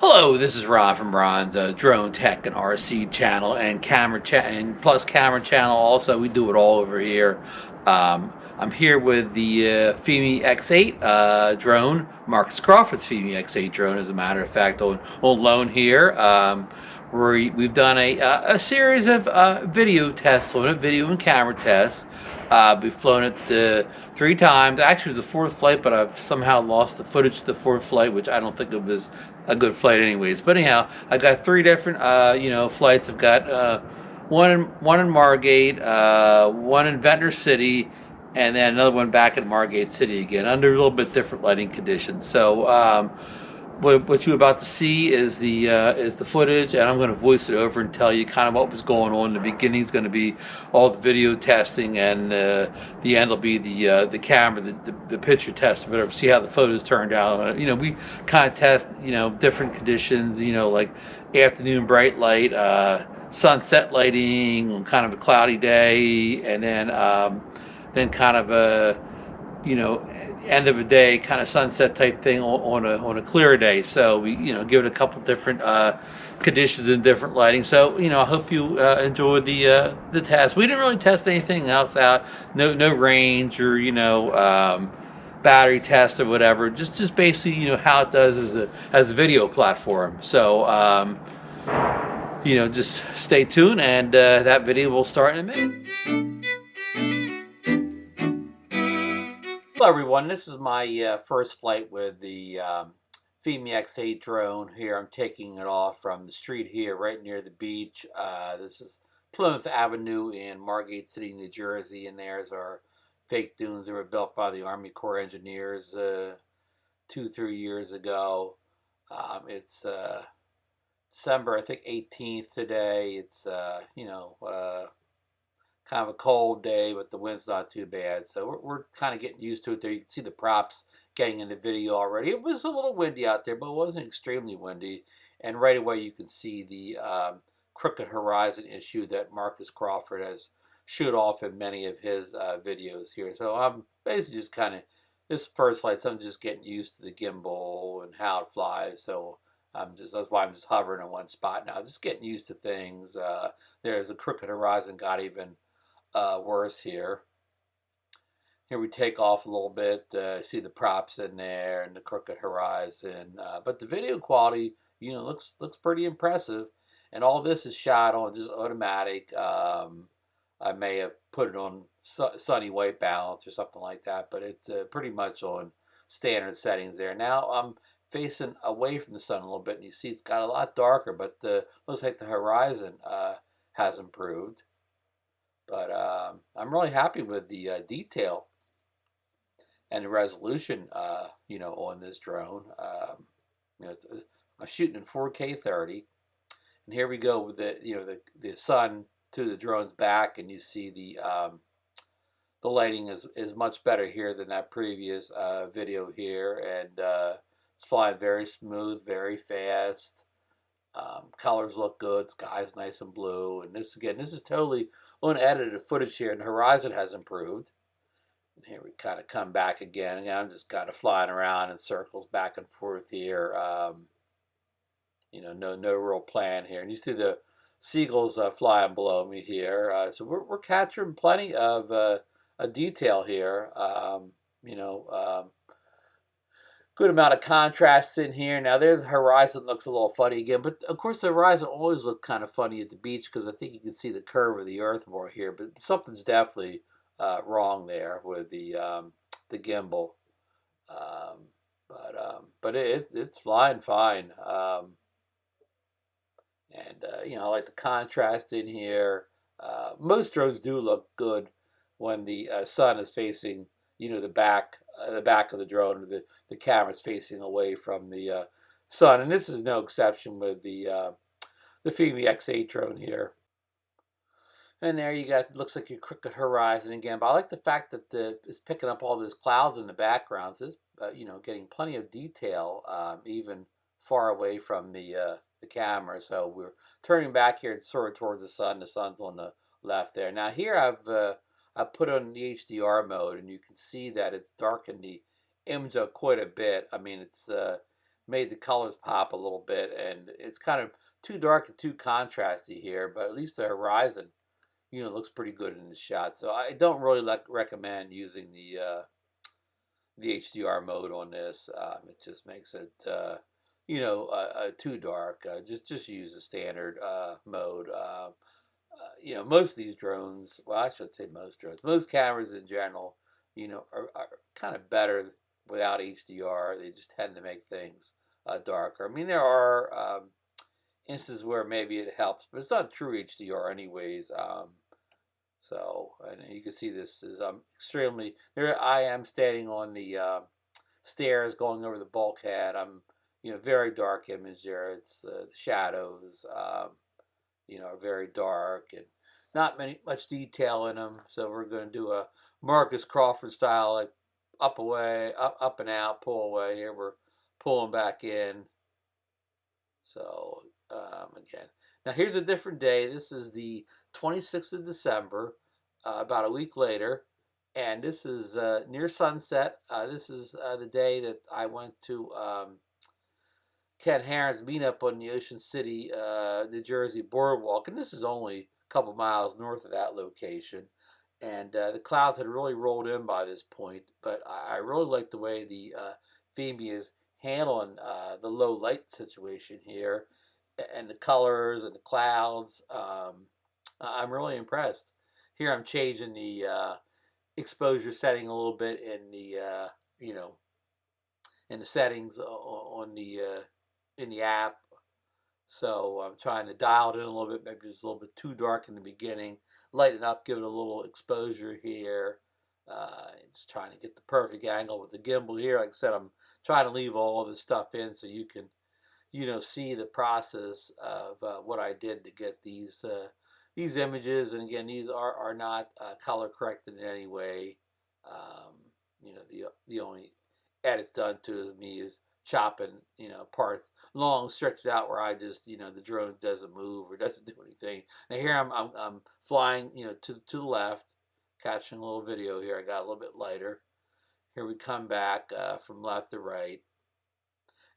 Hello, this is Ron from Ron's Drone Tech and RC channel and camera channel. Also, we do it all over here. I'm here with the Fimi X8 drone, Marcus Crawford's Fimi X8 drone, as a matter of fact, on loan here. We've done a series of video tests on it, video and camera tests. We've flown it 3 times. Actually, it was the fourth flight, but I've somehow lost the footage to the fourth flight, which I don't think it was a good flight anyways. But anyhow, I've got 3 different flights. I've got one in Margate, one in Ventnor City, and then another one back at Margate City again, under a little bit different lighting conditions. So what you're about to see is the footage, and I'm going to voice it over and tell you kind of what was going on. The beginning is going to be all the video testing, and the end will be the camera, the picture test, whatever. See how the photos turned out. We kind of test different conditions. Like afternoon bright light, sunset lighting, kind of a cloudy day, and then kind of a end of a day kind of sunset type thing on a clear day. So we give it a couple different conditions and different lighting. So I hope you enjoyed the test. We didn't really test anything else out. No range or battery test or whatever. Just basically how it does as a video platform. So just stay tuned, and that video will start in a minute. Hello everyone, this is my first flight with the Fimi X8 drone here. I'm taking it off from the street here right near the beach. This is Plymouth Avenue in Margate City, New Jersey, and there's our fake dunes that were built by the Army Corps of Engineers 2-3 years ago. It's December, I think 18th today. It's kind of a cold day, but the wind's not too bad, so we're kind of getting used to it there. You can see the props getting in the video already. It was a little windy out there, but it wasn't extremely windy, and right away you can see the crooked horizon issue that Marcus Crawford has shoot off in many of his videos here. So I'm basically just kind of, this first flight, I'm just getting used to the gimbal and how it flies, so that's why I'm just hovering in one spot now, just getting used to things. There's a crooked horizon got even worse here. Here we take off a little bit, see the props in there and the crooked horizon, but the video quality looks pretty impressive, and all this is shot on just automatic. I may have put it on sunny white balance or something like that, but it's pretty much on standard settings there. Now I'm facing away from the sun a little bit, and you see it's got a lot darker, but looks like the horizon has improved. But I'm really happy with the detail and the resolution, on this drone. I'm shooting in 4K 30, and here we go with the sun to the drone's back, and you see the lighting is much better here than that previous video here, and it's flying very smooth, very fast. Colors look good, sky's nice and blue, and this is totally unedited footage here, and the horizon has improved. And here we kind of come back again, and I'm just kind of flying around in circles back and forth here. No real plan here, and you see the seagulls flying below me here. So we're capturing plenty of a detail here. Good amount of contrast in here. Now there's the horizon, looks a little funny again, but of course the horizon always looked kind of funny at the beach because I think you can see the curve of the earth more here, but something's definitely wrong there with the gimbal. But it's flying fine. I like the contrast in here. Most drones do look good when the sun is facing the back of the drone, or the camera's facing away from the sun, and this is no exception with the Fimi X8 drone here. And there you got, looks like your crooked horizon again, but I like the fact that it's picking up all those clouds in the background. So it's getting plenty of detail even far away from the camera. So we're turning back here sort of towards the sun. The sun's on the left there. Now here I put on the HDR mode, and you can see that it's darkened the image up quite a bit. I mean, it's made the colors pop a little bit, and it's kind of too dark and too contrasty here, but at least the horizon, looks pretty good in the shot. So I don't really recommend using the HDR mode on this. It just makes it too dark. Just use the standard mode. Most of these drones, well, I should say most drones, most cameras in general, are kind of better without HDR. They just tend to make things darker. I mean, there are instances where maybe it helps, but it's not true HDR anyways. So, and you can see this is extremely, there I am standing on the stairs going over the bulkhead. I'm, very dark image there. It's the shadows, are very dark and not much detail in them. So we're going to do a Marcus Crawford style, like up away, up and out, pull away. Here we're pulling back in. So again, now here's a different day. This is the 26th of December, about a week later, and this is near sunset. This is the day that I went to Ken Heron's meetup on the Ocean City, New Jersey boardwalk, and this is only a couple miles north of that location. And the clouds had really rolled in by this point, but I really like the way the Fimi is handling the low light situation here, and the colors and the clouds. I'm really impressed. Here I'm changing the exposure setting a little bit in the in the settings on the in the app. So I'm trying to dial it in a little bit. Maybe it's a little bit too dark in the beginning. Lighten up, give it a little exposure here. Just trying to get the perfect angle with the gimbal here. Like I said, I'm trying to leave all this stuff in so you can, see the process of what I did to get these images. And again, these are not color corrected in any way. The only edits done to me is chopping, part long stretched out where I just, the drone doesn't move or doesn't do anything. Now here I'm flying, to the left, catching a little video here. I got a little bit lighter. Here we come back from left to right.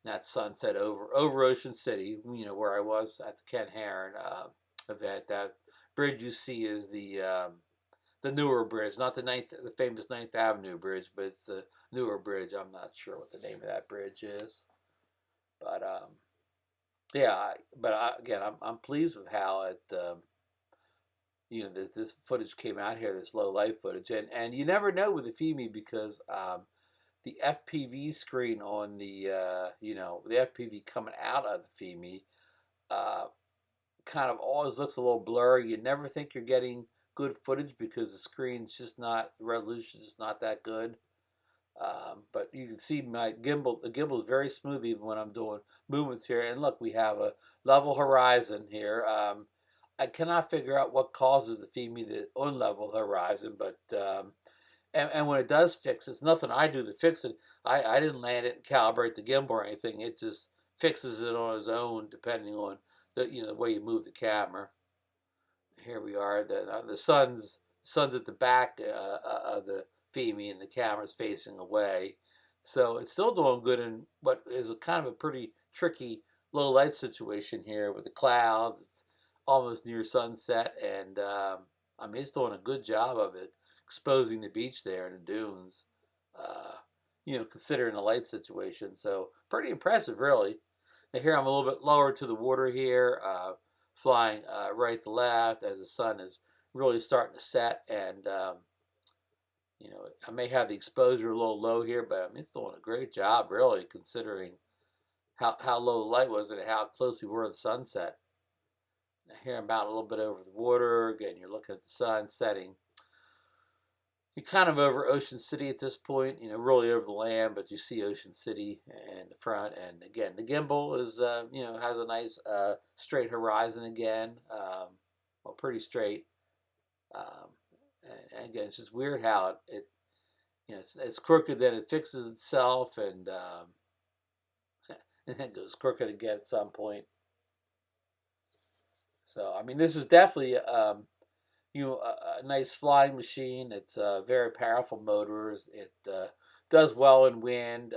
And that's sunset over Ocean City, where I was at the Ken Heron event. That bridge you see is the newer bridge, not the famous 9th Avenue bridge, but it's the newer bridge. I'm not sure what the name of that bridge is, but yeah. Again, I'm pleased with how it this footage came out here, this low light footage, and you never know with the Fimi because the FPV screen on the the FPV coming out of the Fimi kind of always looks a little blurry. You never think you're getting good footage because the screen's just not, the resolution is not that good. But you can see my gimbal, the gimbal is very smooth even when I'm doing movements here. And look, we have a level horizon here. I cannot figure out what causes the Fimi to unlevel horizon, but and when it does fix, it's nothing I do to fix it. I didn't land it and calibrate the gimbal or anything. It just fixes it on its own depending on the way you move the camera. Here we are. The sun's at the back of the Fimi, and the camera's facing away. So it's still doing good in what is kind of a pretty tricky low light situation here with the clouds. It's almost near sunset, and I mean, it's doing a good job of it, exposing the beach there and the dunes, considering the light situation. So pretty impressive, really. Now here I'm a little bit lower to the water here, flying right to left as the sun is really starting to set, and I may have the exposure a little low here, but I mean, it's doing a great job, really, considering how low the light was and how close we were to the sunset. Now here I'm about a little bit over the water. Again, you're looking at the sun setting. You're kind of over Ocean City at this point, really over the land, but you see Ocean City in the front. And again, the gimbal is, has a nice straight horizon again, well, pretty straight. And again, it's just weird how it's crooked, then it fixes itself, and and then goes crooked again at some point. So I mean, this is definitely a nice flying machine. It's very powerful motors. It does well in wind.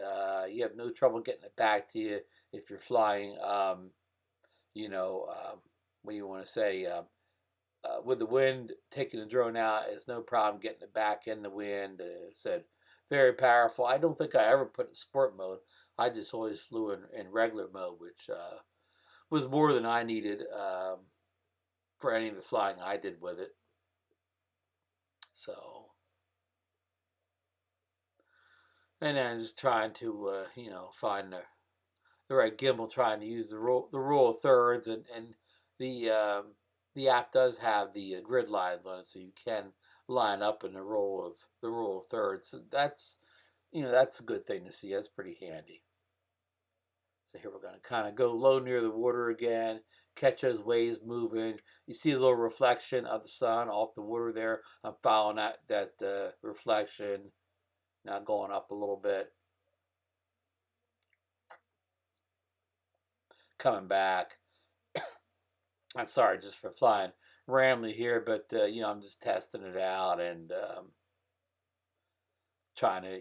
You have no trouble getting it back to you if you're flying. You know, what do you want to say? With the wind taking the drone out, it's no problem getting it back in the wind. Said very powerful. I don't think I ever put it in sport mode. I just always flew in regular mode, which was more than I needed for any of the flying I did with it. So, and then just trying to find the right gimbal, trying to use the rule of thirds, and the the app does have the grid lines on it, so you can line up in the rule of thirds. So that's a good thing to see. That's pretty handy. So here we're going to kind of go low near the water again, catch those waves moving. You see a little reflection of the sun off the water there. I'm following that reflection. Now going up a little bit. Coming back. I'm sorry just for flying randomly here, but I'm just testing it out and trying to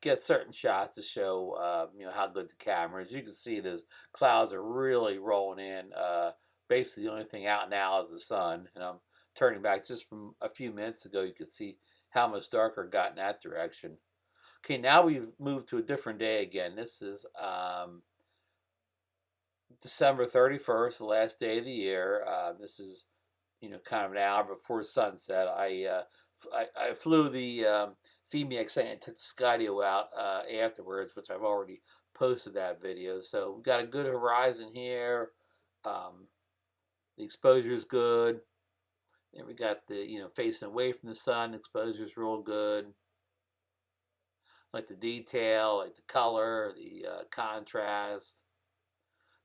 get certain shots to show how good the camera is. You can see those clouds are really rolling in. Basically, the only thing out now is the sun, and I'm turning back just from a few minutes ago. You could see how much darker it got in that direction. Okay, now we've moved to a different day again. This is December 31st, the last day of the year. This is kind of an hour before sunset. I flew the Fimi X8 and took the Skydio out afterwards, which I've already posted that video. So we've got a good horizon here. The exposure is good. And we got the facing away from the sun. Exposure is real good. Like the detail, like the color, the contrast.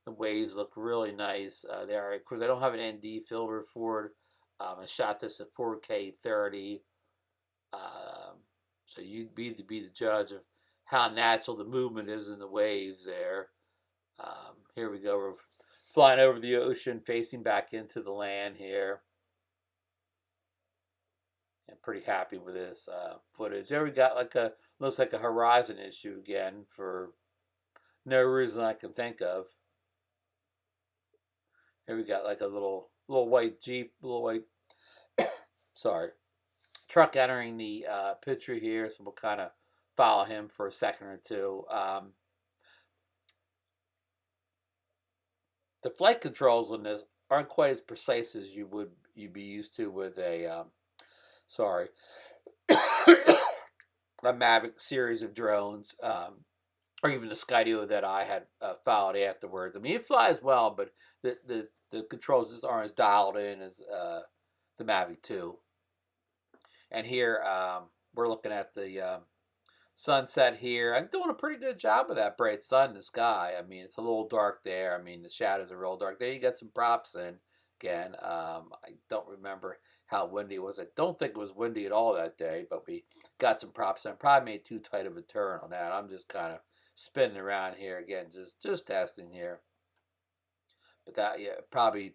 The waves look really nice. They are, of course, I don't have an ND filter for it. I shot this at 4K 30. So you'd be the judge of how natural the movement is in the waves there. Here we go. We're flying over the ocean, facing back into the land here. I'm pretty happy with this footage. There we got looks like a horizon issue again for no reason I can think of. Here we got like a little white Jeep, little white, sorry, truck entering the picture here. So we'll kind of follow him for a second or two. The flight controls on this aren't quite as precise as you'd be used to with a a Mavic series of drones. Or even the Skydio that I had followed afterwards. I mean, it flies well, but the controls just aren't as dialed in as the Mavic 2. And here we're looking at the sunset here. I'm doing a pretty good job with that bright sun in the sky. I mean, it's a little dark there. I mean, the shadows are real dark. There you got some props in. Again, I don't remember how windy it was. I don't think it was windy at all that day, but we got some props in. Probably made too tight of a turn on that. I'm just kind of spinning around here again, just testing here. But that, probably,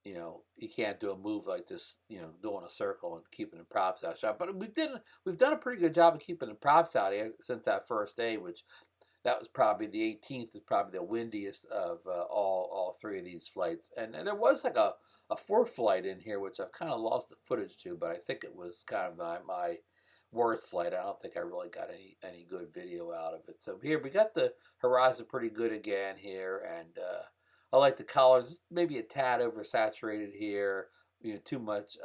you can't do a move like this, doing a circle and keeping the props out shot. But we've done a pretty good job of keeping the props out since that first day, which that was probably the 18th was probably the windiest of all three of these flights. And there was like a fourth flight in here, which I've kind of lost the footage to, but I think it was kind of my worst flight. I don't think I really got any good video out of it. So here we got the horizon pretty good again here, and I like the colors, maybe a tad oversaturated here, too much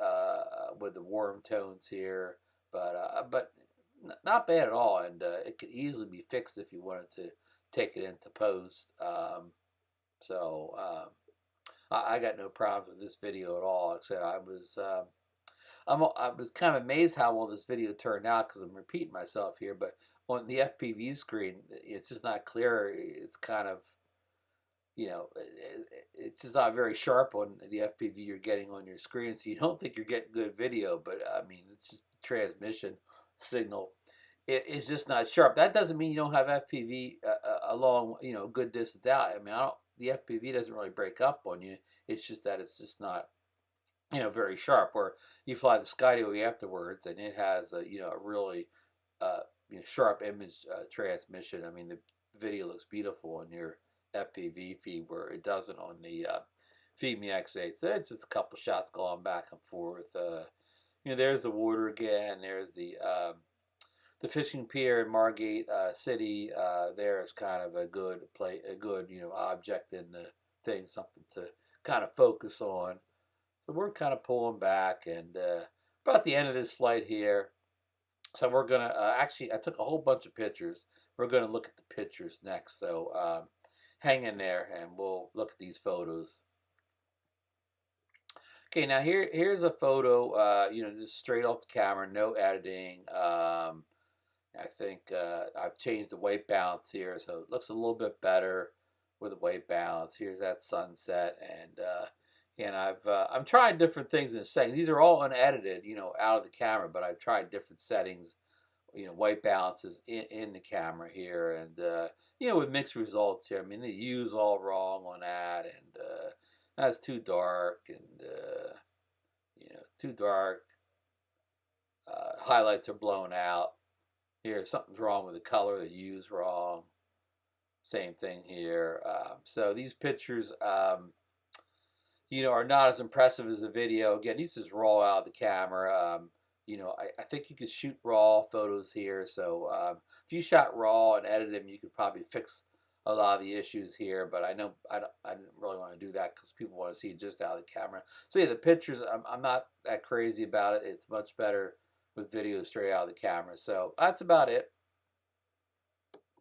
with the warm tones here, but not bad at all, and it could easily be fixed if you wanted to take it into post. I got no problems with this video at all. Like I said, I was kind of amazed how well this video turned out, because I'm repeating myself here, but on the FPV screen, it's just not clear. It's kind of, it's just not very sharp on the FPV you're getting on your screen, so you don't think you're getting good video, but I mean, it's just transmission signal. It's just not sharp. That doesn't mean you don't have FPV along, good distance out. I mean, the FPV doesn't really break up on you. It's just that it's just not, very sharp. Where you fly the Skydio afterwards, and it has a really sharp image transmission. I mean, the video looks beautiful on your FPV feed where it doesn't on the Fimi X8. So it's just a couple shots going back and forth. There's the water again. There's the fishing pier in Margate City. There is kind of a good object in the thing, something to kind of focus on. So we're kind of pulling back, and about the end of this flight here. So we're gonna actually, I took a whole bunch of pictures. We're gonna look at the pictures next. So hang in there, and we'll look at these photos. Okay, now here's a photo. Just straight off the camera, no editing. I think I've changed the white balance here, so it looks a little bit better with the white balance. Here's that sunset, and I'm trying different things in the settings. These are all unedited, out of the camera, but I've tried different settings, white balances in the camera here, and with mixed results here. I mean, the U's all wrong on that, and that's too dark, and too dark. Highlights are blown out. Here, something's wrong with the color. The U's wrong. Same thing here. So these pictures, are not as impressive as the video. Again, these is raw out of the camera. I think you could shoot raw photos here. So if you shot raw and edited them, you could probably fix a lot of the issues here. But I know I didn't really want to do that because people want to see it just out of the camera. So yeah, the pictures, I'm not that crazy about it. It's much better with video straight out of the camera. So that's about it.